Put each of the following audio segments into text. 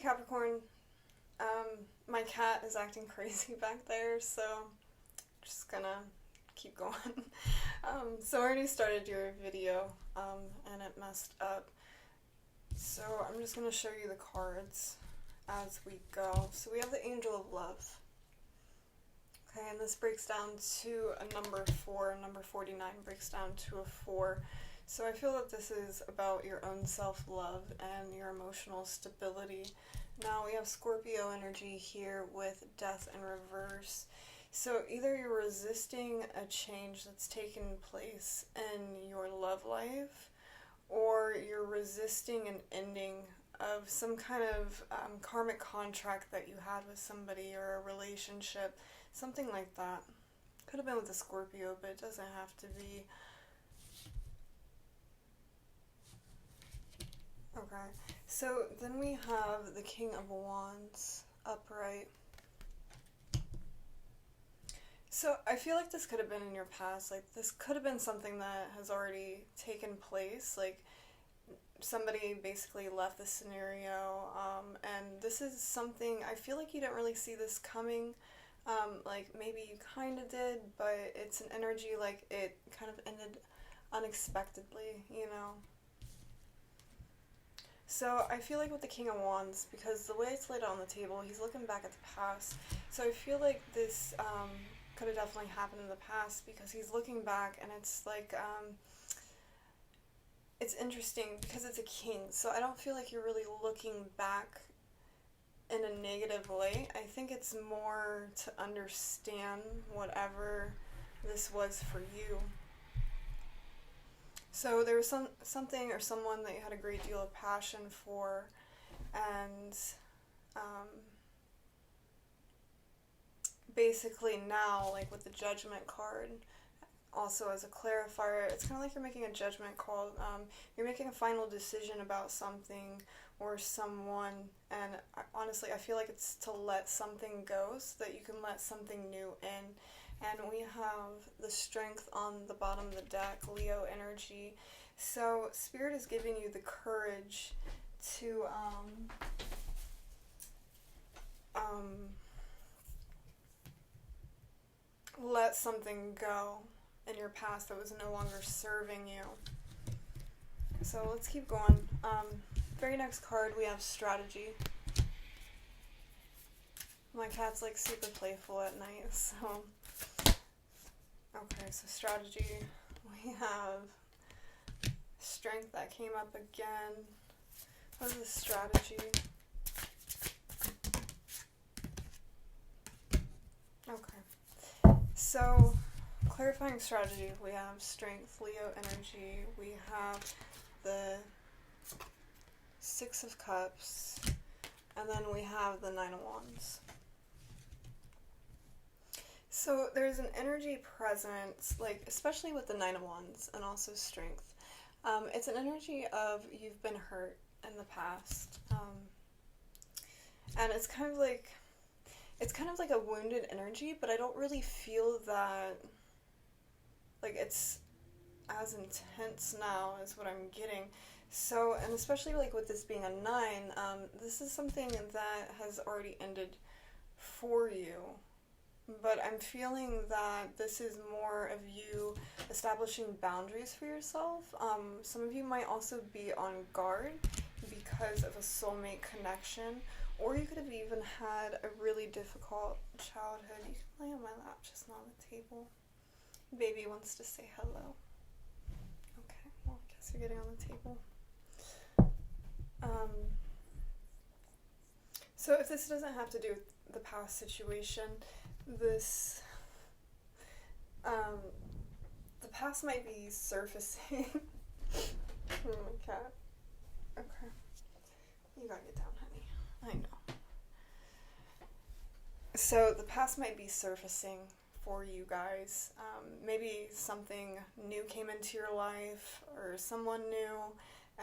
Hey Capricorn, my cat is acting crazy back there, so just gonna keep going. So I already started your video, and it messed up. So I'm just gonna show you the cards as we go. So we have the Angel of Love. Okay, and this breaks down to a number 4. Number 49 breaks down to a 4. So I feel that this is about your own self-love and your emotional stability. Now we have Scorpio energy here with Death in reverse. So either you're resisting a change that's taken place in your love life, or you're resisting an ending of some kind of karmic contract that you had with somebody or a relationship, something like that. Could have been with a Scorpio, but it doesn't have to be. Okay, so then we have the King of Wands upright. So I feel like this could have been in your past. Like, this could have been something that has already taken place. Like, somebody basically left the scenario, and this is something, I feel like you didn't really see this coming. Like, maybe you kind of did, but it's an energy like it kind of ended unexpectedly, you know? So I feel like with the King of Wands, because the way it's laid out on the table, he's looking back at the past. So I feel like this could have definitely happened in the past, because he's looking back, and it's like, it's interesting because it's a king. So I don't feel like you're really looking back in a negative light. I think it's more to understand whatever this was for you. So there was something or someone that you had a great deal of passion for, and basically now, like with the Judgment card, also as a clarifier, it's kind of like you're making a judgment call. You're making a final decision about something or someone, and honestly, I feel like it's to let something go so that you can let something new in. And we have the Strength on the bottom of the deck, Leo energy. So Spirit is giving you the courage to let something go in your past that was no longer serving you. So let's keep going. Very next card, we have Strategy. My cat's like super playful at night, so... Okay, so Strategy, we have Strength that came up again. What is the Strategy? Okay, so clarifying strategy, we have Strength, Leo energy, we have the Six of Cups, and then we have the Nine of Wands. So there's an energy present, like especially with the Nine of Wands and also Strength. It's an energy of you've been hurt in the past, and it's kind of like a wounded energy. But I don't really feel that like it's as intense now as what I'm getting. So, and especially like with this being a 9, this is something that has already ended for you. But I'm feeling that this is more of you establishing boundaries for yourself. Some of you might also be on guard because of a soulmate connection, or you could have even had a really difficult childhood. You can lay on my lap, just not on the table. Baby wants to say hello. Okay, well, I guess you're getting on the table. So if this doesn't have to do with the past situation, this, the past might be surfacing. Oh, my cat. Okay. You gotta get down, honey. I know. So the past might be surfacing for you guys. Maybe something new came into your life, or someone new,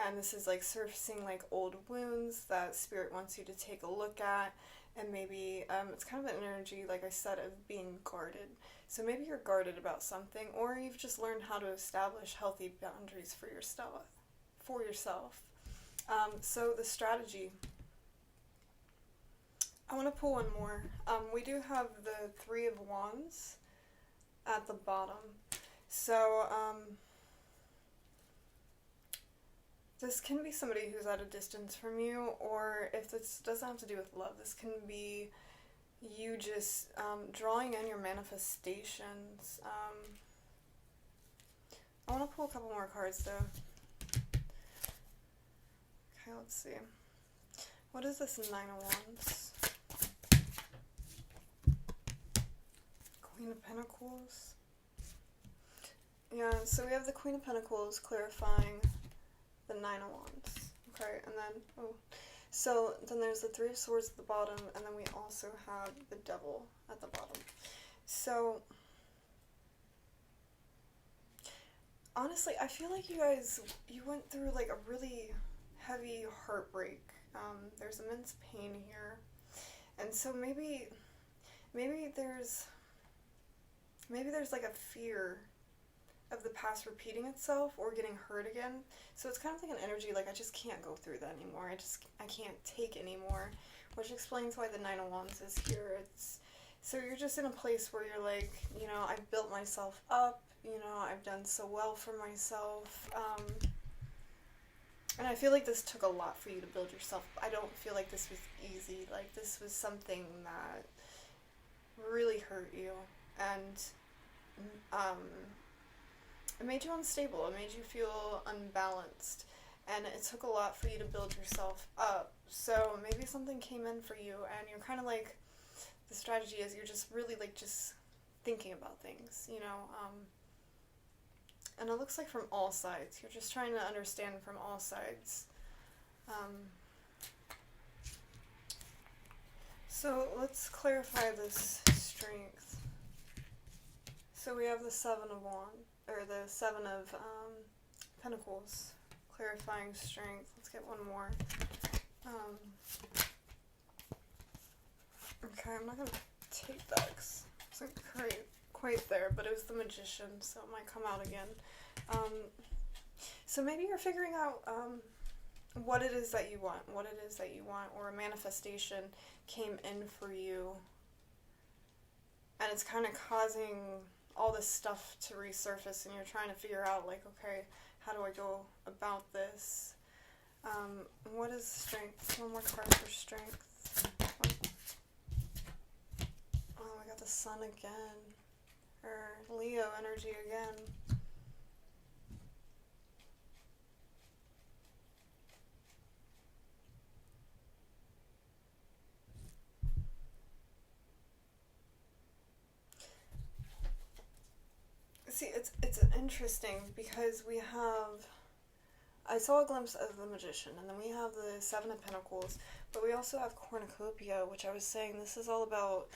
and this is like surfacing like old wounds that Spirit wants you to take a look at. And maybe it's kind of an energy, like I said, of being guarded. So maybe you're guarded about something, or you've just learned how to establish healthy boundaries for yourself. So the Strategy. I want to pull one more. We do have the Three of Wands at the bottom. So, this can be somebody who's at a distance from you, or if this doesn't have to do with love, this can be you just drawing in your manifestations. I want to pull a couple more cards though. Okay, let's see. What is this Nine of Wands? Queen of Pentacles. Yeah, so we have the Queen of Pentacles clarifying the Nine of Wands. Okay, and then, so then there's the Three of Swords at the bottom, and then we also have the Devil at the bottom. So, honestly, I feel like you guys, you went through like a really heavy heartbreak. There's immense pain here. And so maybe there's like a fear of the past repeating itself or getting hurt again. So it's kind of like an energy like I just can't go through that anymore. I can't take anymore, which explains why the Nine of Wands is here. So you're just in a place where you're like, you know, I've built myself up, you know, I've done so well for myself. And I feel like this took a lot for you to build yourself. I don't feel like this was easy. Like this was something that really hurt you, and it made you unstable. It made you feel unbalanced, and it took a lot for you to build yourself up. So maybe something came in for you, and you're kind of like, the strategy is you're just really like just thinking about things, you know. And it looks like from all sides. You're just trying to understand from all sides. So let's clarify this strength. So we have the Seven of Wands, or the Seven of Pentacles, clarifying strength. Let's get one more. Okay, I'm not going to take that because it's not quite there, but it was the Magician, so it might come out again. So maybe you're figuring out what it is that you want, or a manifestation came in for you, and it's kind of causing all this stuff to resurface, and you're trying to figure out, like, okay, how do I go about this? What is strength? One more card for strength. Oh, I got the Sun again. Or Leo energy again. See, it's interesting because we have, I saw a glimpse of the Magician, and then we have the Seven of Pentacles, but we also have Cornucopia, which I was saying this is all about.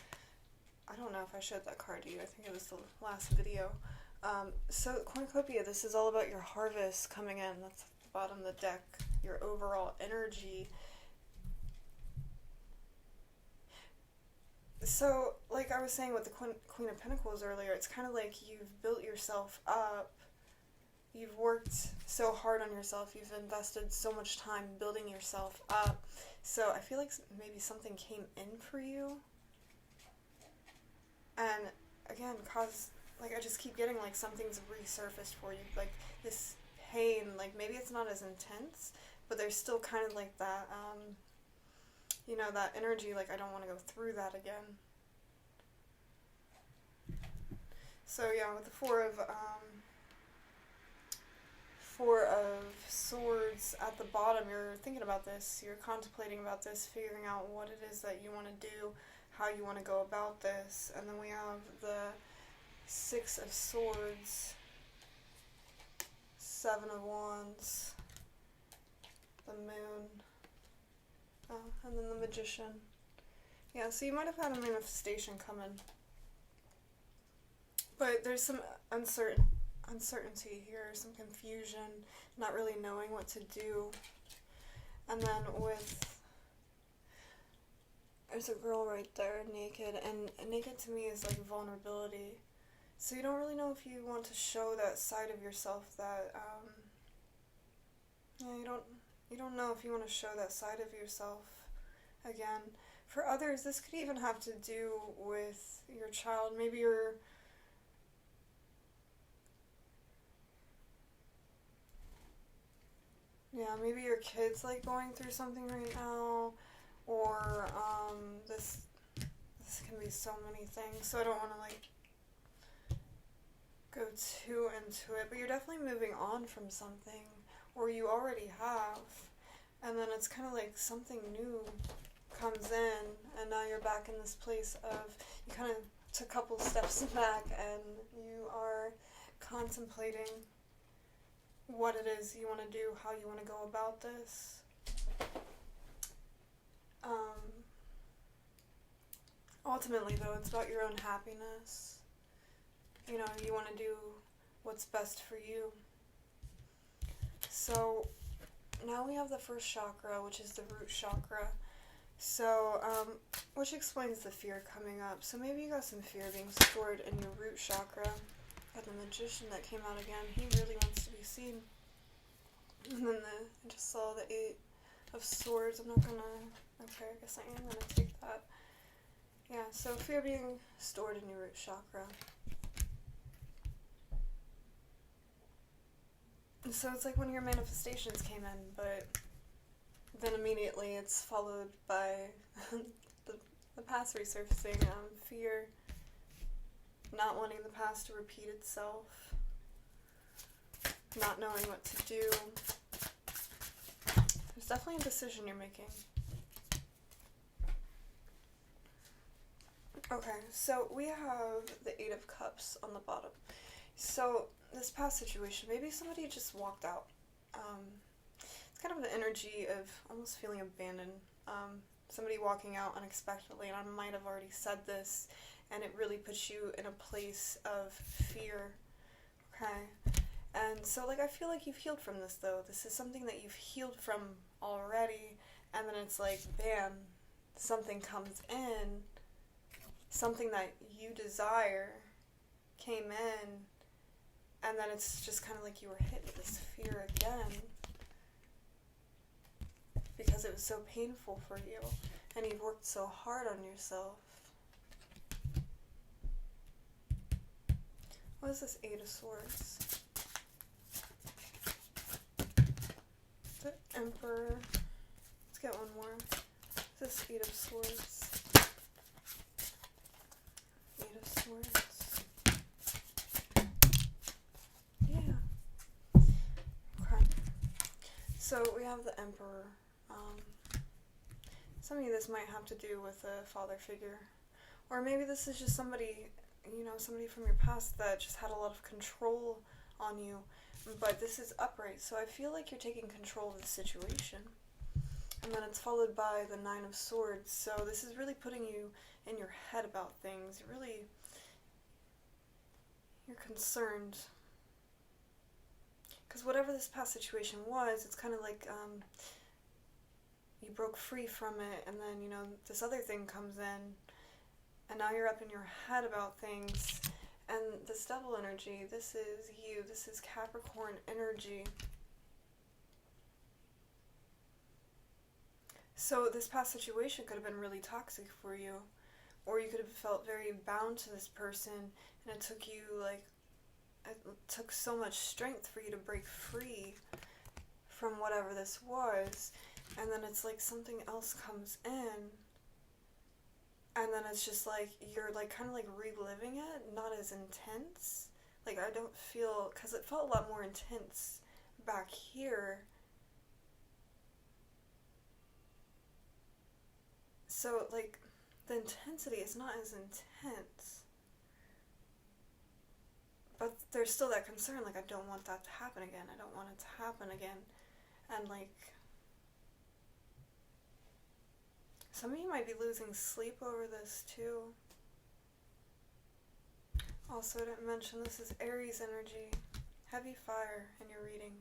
I don't know if I showed that card to you. I think it was the last video. So Cornucopia, this is all about your harvest coming in. That's at the bottom of the deck. Your overall energy. So, like I was saying with the Queen of Pentacles earlier, it's kind of like you've built yourself up. You've worked so hard on yourself. You've invested so much time building yourself up. So I feel like maybe something came in for you. And again, like I just keep getting like something's resurfaced for you, like this pain, like maybe it's not as intense, but there's still kind of like that, you know, that energy, like I don't want to go through that again. So yeah, with the Four of Swords at the bottom, you're thinking about this, you're contemplating about this, figuring out what it is that you want to do, how you want to go about this. And then we have the Six of Swords, Seven of Wands, the Moon, and then the Magician. Yeah, so you might have had a manifestation coming, but there's some uncertainty here, some confusion, not really knowing what to do. And then there's a girl right there, naked, and naked to me is like vulnerability. So you don't really know if you want to show that side of yourself that, yeah, you don't know if you want to show that side of yourself again. For others, this could even have to do with your child. Maybe maybe your kid's like going through something right now, or this can be so many things, so I don't want to like go too into it, but you're definitely moving on from something, or you already have, and then it's kind of like something new comes in, and now you're back in this place of, you kind of took a couple steps back, and you are contemplating what it is you want to do, how you want to go about this. Ultimately, though, it's about your own happiness. You know, you want to do what's best for you. So, now we have the first chakra, which is the root chakra. So, which explains the fear coming up. So maybe you got some fear being stored in your root chakra. Got the magician that came out again. He really wants to be seen. And then I just saw the 8 of Swords. I'm not gonna... Okay, I guess I am gonna take that. Yeah, so fear being stored in your root chakra. And so it's like one of your manifestations came in, but then immediately it's followed by the past resurfacing. Fear, not wanting the past to repeat itself, not knowing what to do. There's definitely a decision you're making. Okay, so we have the 8 of Cups on the bottom. So this past situation, maybe somebody just walked out. It's kind of the energy of almost feeling abandoned. Somebody walking out unexpectedly, and I might have already said this, and it really puts you in a place of fear. Okay? And so, like, I feel like you've healed from this, though. This is something that you've healed from already, and then it's like, bam, something comes in, something that you desire came in, and then it's just kind of like you were hit with this fear again because it was so painful for you, and you've worked so hard on yourself. What is this 8 of Swords? The Emperor. Let's get one more. This 8 of Swords. 8 of Swords. Yeah. Okay. So we have the Emperor. Some of this might have to do with a father figure. Or maybe this is just somebody, you know, somebody from your past that just had a lot of control on you. But this is upright, so I feel like you're taking control of the situation. And then it's followed by the 9 of Swords. So this is really putting you in your head about things. You're concerned. Because whatever this past situation was, it's kind of like you broke free from it, and then, you know, this other thing comes in, and now you're up in your head about things. And this double energy, this is you, this is Capricorn energy. So this past situation could have been really toxic for you, or you could have felt very bound to this person, and it took so much strength for you to break free from whatever this was, and then it's like something else comes in, and then it's just like, you're like kind of like reliving it, not as intense. Like, I don't feel, because it felt a lot more intense back here. So, like, the intensity is not as intense. But there's still that concern, like, I don't want that to happen again. I don't want it to happen again. And, like, some of you might be losing sleep over this, too. Also, I didn't mention, this is Aries energy. Heavy fire in your reading.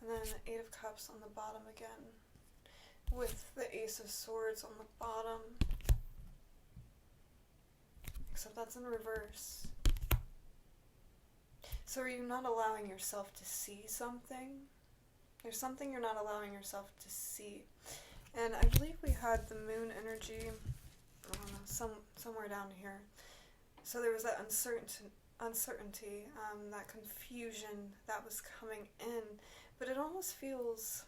And then the 8 of Cups on the bottom again, with the Ace of Swords on the bottom. Except that's in reverse. So are you not allowing yourself to see something? There's something you're not allowing yourself to see. And I believe we had the moon energy, I don't know, somewhere down here. So there was that uncertainty, that confusion that was coming in, but it almost feels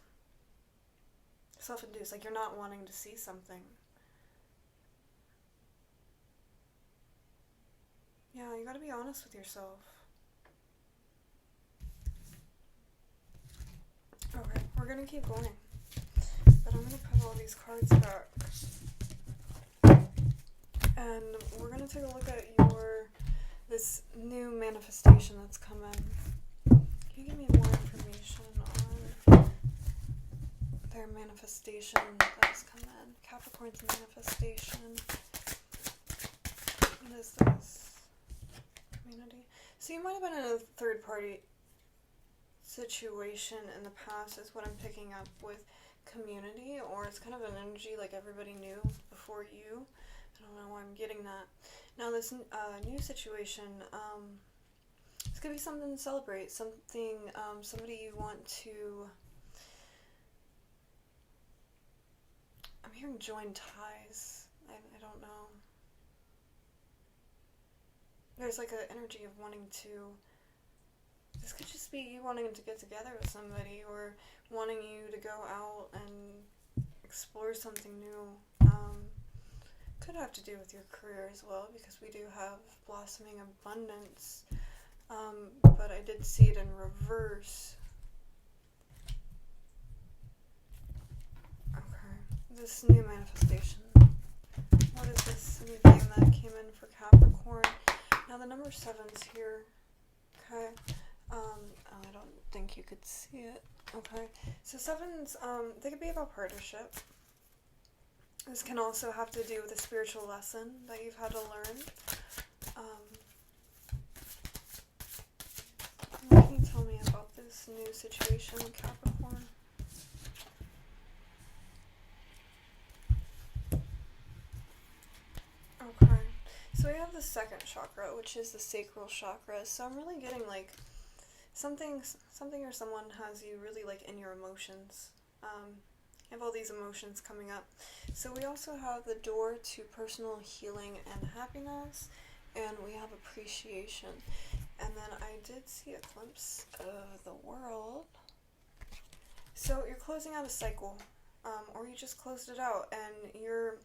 self-induced, like you're not wanting to see something. Yeah, you gotta be honest with yourself. Okay, we're gonna keep going, but I'm gonna put all these cards back, and we're gonna take a look at this new manifestation that's come in. Can you give me more information on their manifestation that has come in? Capricorn's manifestation. What is this? Community. So you might have been in a third party situation in the past, is what I'm picking up with community, or it's kind of an energy like everybody knew before you. I don't know why I'm getting that. Now this new situation, it's going to be something to celebrate, something, somebody you want to, I'm hearing join ties, I don't know. There's like an energy of wanting to, this could just be you wanting to get together with somebody, or wanting you to go out and explore something new. Could have to do with your career as well, because we do have blossoming abundance, but I did see it in reverse. Okay, this new manifestation. What is this new thing that came in for Capricorn? Now the number 7's here. Okay. I don't think you could see it. Okay. So 7's, they could be about partnership. This can also have to do with a spiritual lesson that you've had to learn. What can you tell me about this new situation, Capricorn? Okay. So we have the second chakra, which is the sacral chakra. So I'm really getting like something or someone has you really like in your emotions. You have all these emotions coming up. So we also have the door to personal healing and happiness, and we have appreciation. And then I did see a glimpse of the world. So you're closing out a cycle, or you just closed it out, and you're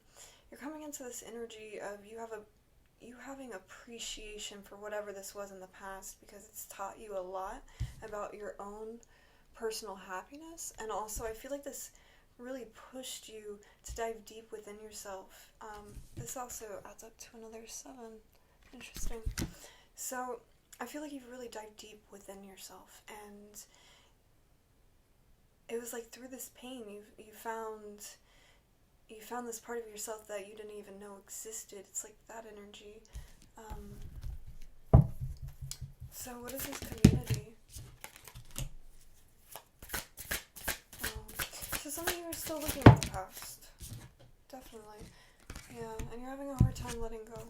coming into this energy of you having appreciation for whatever this was in the past, because it's taught you a lot about your own personal happiness. And also I feel like this really pushed you to dive deep within yourself. This also adds up to another 7. Interesting. So I feel like you've really dived deep within yourself, and it was like through this pain you found this part of yourself that you didn't even know existed. It's like that energy. So what is this community? So some of you are still looking at the past. Definitely. Yeah, and you're having a hard time letting go.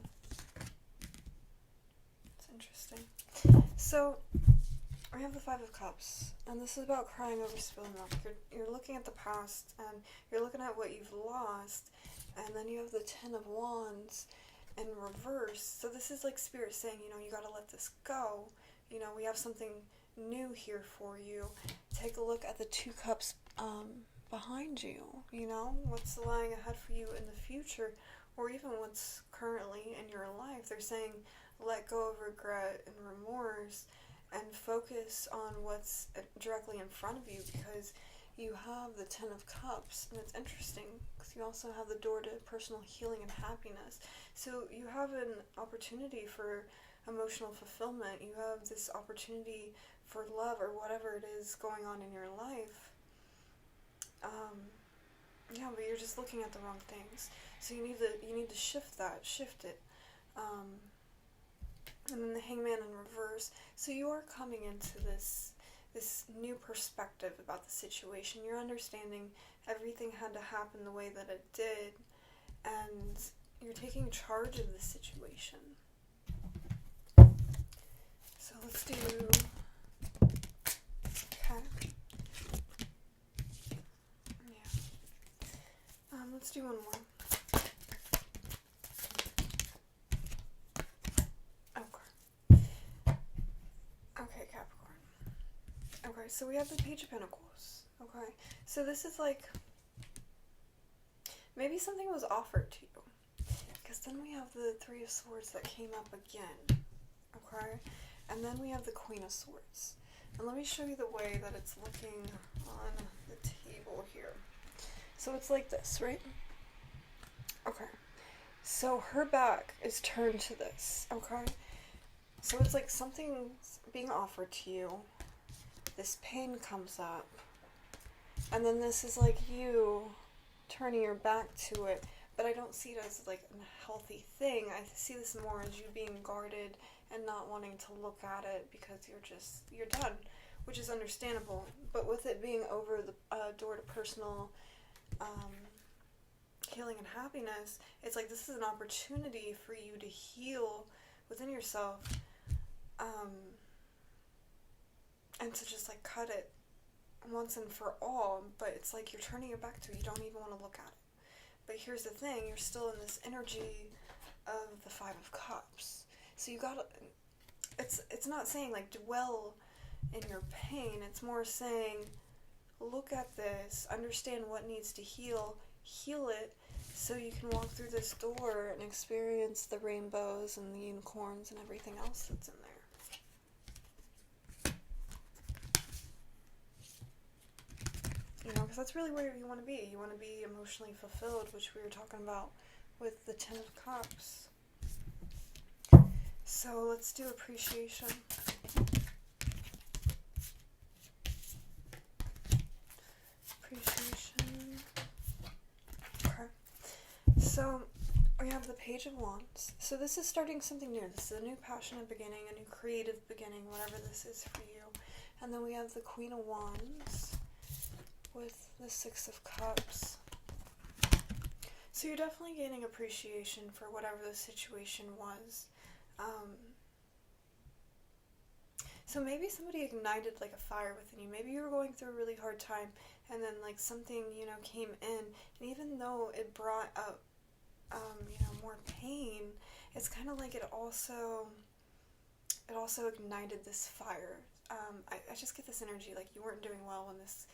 It's interesting. So we have the 5 of Cups, and this is about crying over spilled milk. You're looking at the past, and you're looking at what you've lost, and then you have the 10 of Wands in reverse. So this is like Spirit saying, you gotta let this go. We have something new here for you. Take a look at the 2 cups behind you. What's lying ahead for you in the future, or even what's currently in your life. They're saying let go of regret and remorse, and focus on what's directly in front of you, because you have the 10 of Cups, and it's interesting because you also have the door to personal healing and happiness. So you have an opportunity for emotional fulfillment. You have this opportunity for love, or whatever it is going on in your life. Yeah, but you're just looking at the wrong things. So you need to shift it. And then the Hangman in reverse. So you are coming into this new perspective about the situation. You're understanding everything had to happen the way that it did, and you're taking charge of the situation. So let's do... Okay. Yeah. let's do one more. Okay, Capricorn. Okay, so we have the Page of Pentacles. Okay, so this is like, maybe something was offered to you. Because then we have the Three of Swords that came up again. Okay, and then we have the Queen of Swords. And let me show you the way that it's looking on the table here. So it's like this, right? Okay. So her back is turned to this, okay? So it's like something's being offered to you. This pain comes up. And then this is like you turning your back to it. But I don't see it as like a healthy thing. I see this more as you being guarded and not wanting to look at it because you're done, which is understandable. But with it being over the door to personal healing and happiness, it's like this is an opportunity for you to heal within yourself, and to just like cut it once and for all. But it's like you're turning your back to it. You don't even want to look at it. But here's the thing, you're still in this energy of the Five of Cups. So you gotta, it's not saying like dwell in your pain, it's more saying look at this, understand what needs to heal it, so you can walk through this door and experience the rainbows and the unicorns and everything else that's in there. You know, because that's really where you want to be. You want to be emotionally fulfilled, which we were talking about with the Ten of Cups. So let's do appreciation. Appreciation. Okay. So we have the Page of Wands. So this is starting something new. This is a new passionate beginning, a new creative beginning, whatever this is for you. And then we have the Queen of Wands with the Six of Cups. So you're definitely gaining appreciation for whatever the situation was. So maybe somebody ignited like a fire within you. Maybe you were going through a really hard time and then like something, you know, came in, and even though it brought up, you know, more pain, it's kind of like it also ignited this fire. I just get this energy like you weren't doing well when this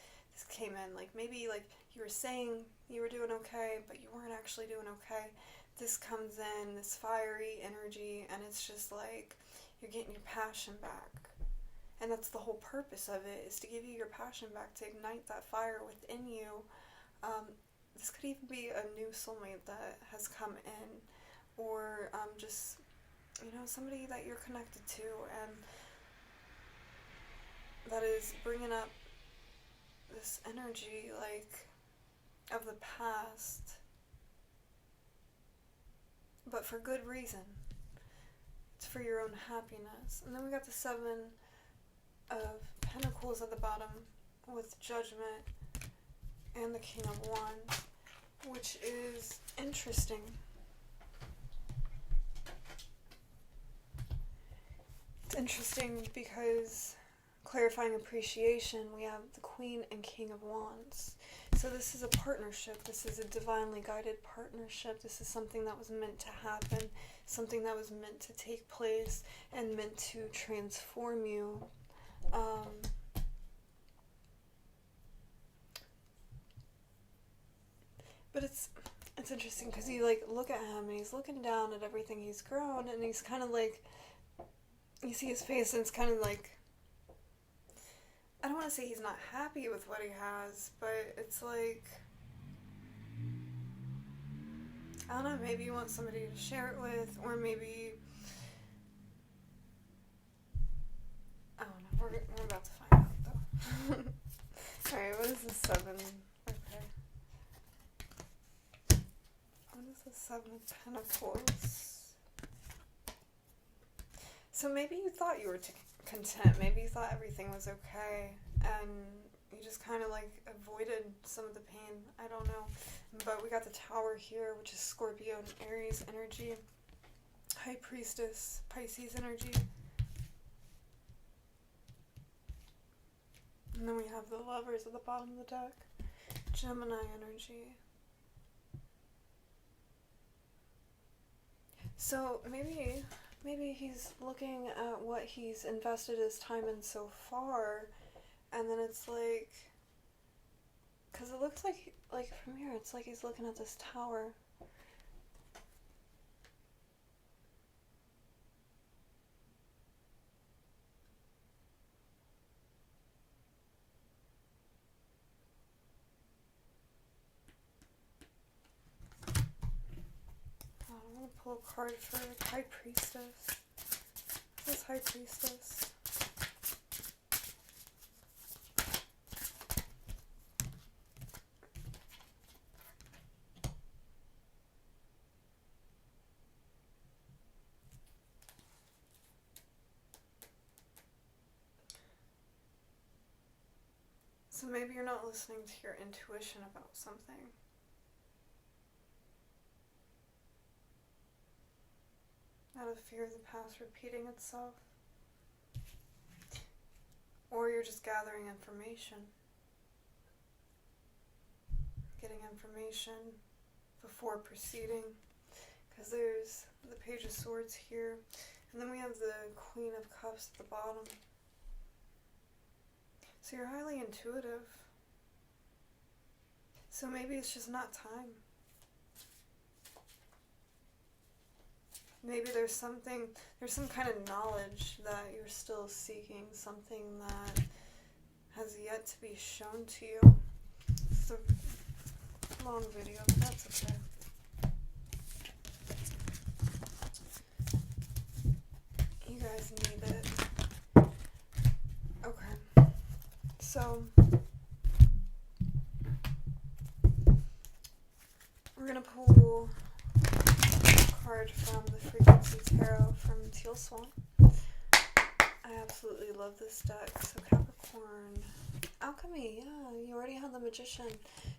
came in. Like maybe like you were saying you were doing okay, but you weren't actually doing okay. This comes in, this fiery energy, and it's just like you're getting your passion back. And that's the whole purpose of it, is to give you your passion back, to ignite that fire within you. This could even be a new soulmate that has come in, or just, you know, somebody that you're connected to and that is bringing up this energy like of the past, but for good reason. It's for your own happiness. And then we got the Seven of Pentacles at the bottom with Judgment and the King of Wands, which is interesting. It's interesting because clarifying appreciation, we have the Queen and King of Wands. So this is a partnership. This is a divinely guided partnership. This is something that was meant to happen, something that was meant to take place and meant to transform you. But it's interesting because you like look at him and he's looking down at everything he's grown, and he's kind of like, you see his face and it's kind of like, I don't want to say he's not happy with what he has, but it's like, I don't know, maybe you want somebody to share it with, or maybe, I don't know, we're about to find out though. Alright, what is the Seven? Okay. What is the Seven of Pentacles? So maybe you thought you were content, maybe you thought everything was okay, and you just kind of like avoided some of the pain, I don't know. But we got the Tower here, which is Scorpio and Aries energy, High Priestess, Pisces energy, and then we have the Lovers at the bottom of the deck, Gemini energy. So maybe he's looking at what he's invested his time in so far, and then it's like, because it looks like from here, it's like he's looking at this tower. I'm going to pull a card for High Priestess. This is High Priestess. So maybe you're not listening to your intuition about something. Out of fear of the past repeating itself. Or you're just gathering information. Getting information before proceeding. Because there's the Page of Swords here. And then we have the Queen of Cups at the bottom. So you're highly intuitive. So maybe it's just not time. Maybe there's some kind of knowledge that you're still seeking, something that has yet to be shown to you. It's a long video, but that's okay. You guys need it. Okay. So we're gonna pull a card from the Frequency Tarot from Teal Swan. I absolutely love this deck. So Capricorn, Alchemy, yeah, you already had the Magician.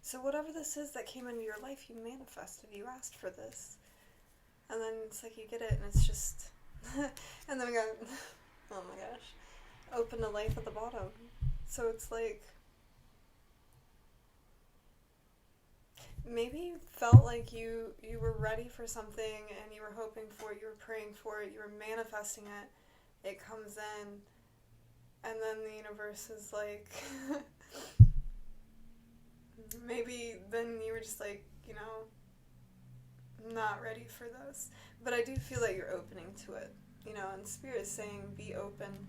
So whatever this is that came into your life, you manifested, you asked for this. And then it's like you get it and it's just, and then we got, oh my gosh, open to life at the bottom. So it's like, maybe you felt like you were ready for something and you were hoping for it, you were praying for it, you were manifesting it, it comes in, and then the universe is like, maybe then you were just like, you know, not ready for this. But I do feel that you're opening to it, you know, and Spirit is saying be open.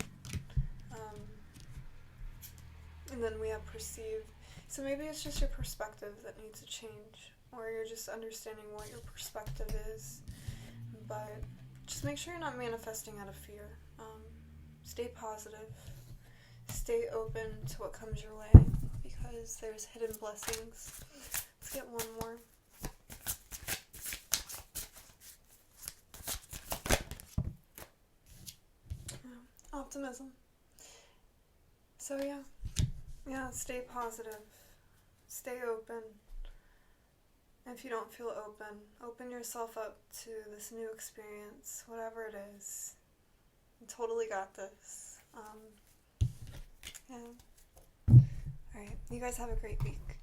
And then we have perceived. So maybe it's just your perspective that needs to change, or you're just understanding what your perspective is. But just make sure you're not manifesting out of fear. Stay positive. Stay open to what comes your way, because there's hidden blessings. Let's get one more. Optimism. So yeah, stay positive. Stay open. If you don't feel open yourself up to this new experience, whatever it is. You totally got this. Yeah. Alright, you guys have a great week.